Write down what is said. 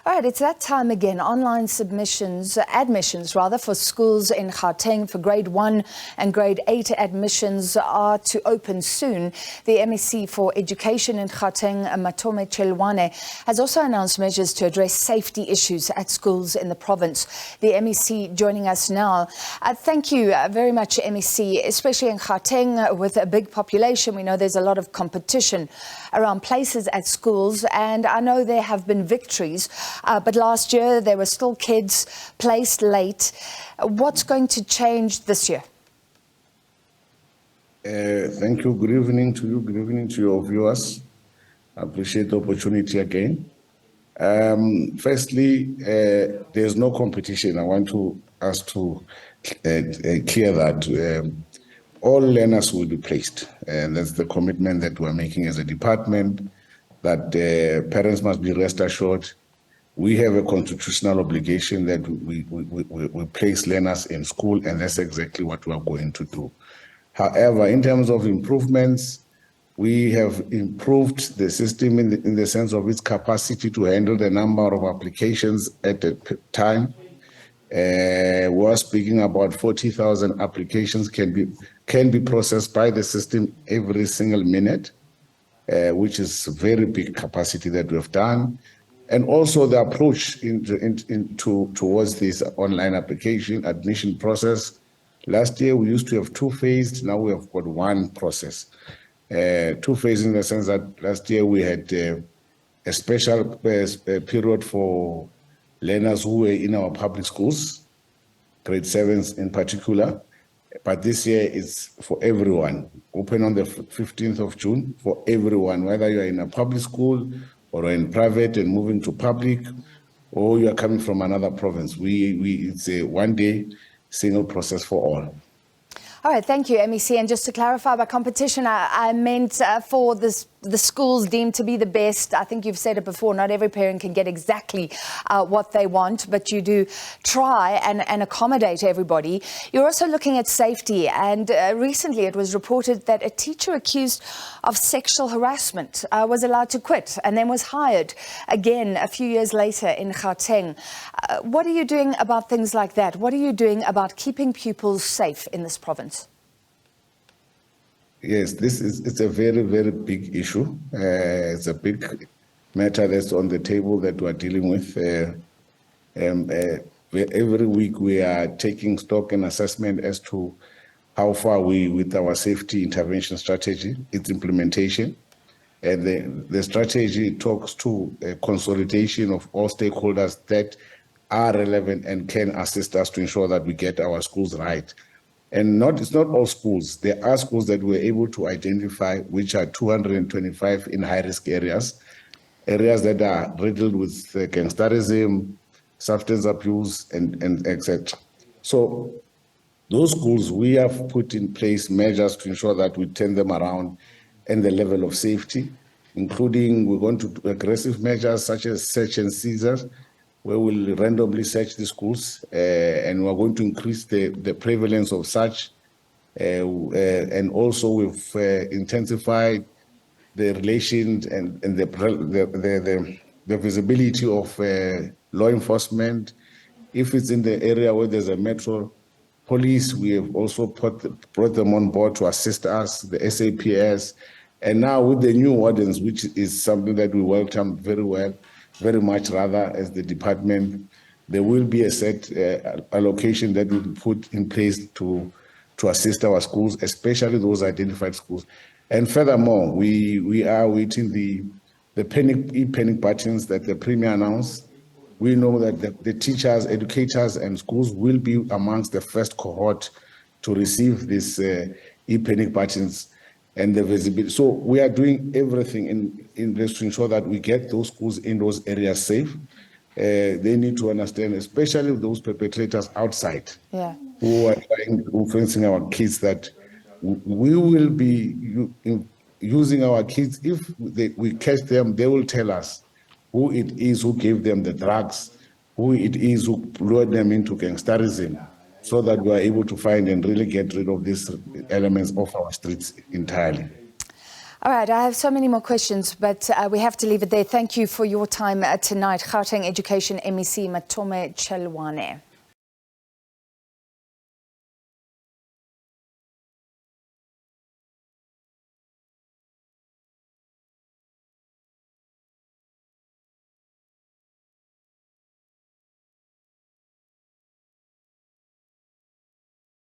All right, it's that time again. Online admissions for schools in Gauteng for grade 1 and grade 8 admissions are to open soon. The MEC for Education in Gauteng, Matome Chiloane, has also announced measures to address safety issues at schools in the province. The MEC joining us now. Thank you very much, MEC, especially in Gauteng with a big population. We know there's a lot of competition around places at schools, and I know there have been victories. But last year, there were still kids placed late. What's going to change this year? Thank you. Good evening to you. Good evening to your viewers. I appreciate the opportunity again. Firstly, there's no competition. I want us to clear that all learners will be placed. And that's the commitment that we're making as a department, that parents must be rest assured. We have a constitutional obligation that we place learners in school, and that's exactly what we are going to do. However, in terms of improvements, we have improved the system in the sense of its capacity to handle the number of applications at a time. We're speaking about 40,000 applications can be processed by the system every single minute, which is a very big capacity that we've done. And also the approach towards this online admission process. Last year, we used to have two-phased. Now we have got one process. Two-phased in the sense that last year we had a special period for learners who were in our public schools, grade 7s in particular. But this year it's for everyone. Open on the 15th of June for everyone, whether you're in a public school or in private and moving to public, or you are coming from another province. It's a one-day single process for all. All right, thank you, MEC. And just to clarify, by competition, I meant for the schools deemed to be the best. I think you've said it before, not every parent can get exactly what they want, but you do try and accommodate everybody. You're also looking at safety, and recently it was reported that a teacher accused of sexual harassment was allowed to quit and then was hired again a few years later in Gauteng. What are you doing about things like that? What are you doing about keeping pupils safe in this province? Yes, it's a very, very big issue. It's a big matter that's on the table that we're dealing with. Every week we are taking stock and assessment as to how far we with our safety intervention strategy, its implementation. And the strategy talks to a consolidation of all stakeholders that are relevant and can assist us to ensure that we get our schools right. And it's not all schools. There are schools that we're able to identify, which are 225 in high-risk areas that are riddled with gangsterism, substance abuse, and etc. So those schools, we have put in place measures to ensure that we turn them around and the level of safety, including we're going to do aggressive measures such as search and seizures, where we'll randomly search the schools, and we're going to increase the prevalence of such. And also we've intensified the relations and the visibility of law enforcement. If it's in the area where there's a metro police, we have also brought them on board to assist us, the SABC. And now with the new wardens, which is something that we welcome very much rather as the department, there will be a set allocation that will be put in place to assist our schools, especially those identified schools. And furthermore, we are waiting the panic buttons that the Premier announced. We know that the teachers, educators, and schools will be amongst the first cohort to receive these panic buttons and the visibility. So we are doing everything in this to ensure that we get those schools in those areas safe. They need to understand, especially those perpetrators outside who are influencing our kids, that we will be using our kids. If we catch them, they will tell us who it is who gave them the drugs, who it is who lured them into gangsterism, so that we are able to find and really get rid of these elements of our streets entirely. All right, I have so many more questions, but we have to leave it there. Thank you for your time tonight. Gauteng Education MEC Matome Chiloane.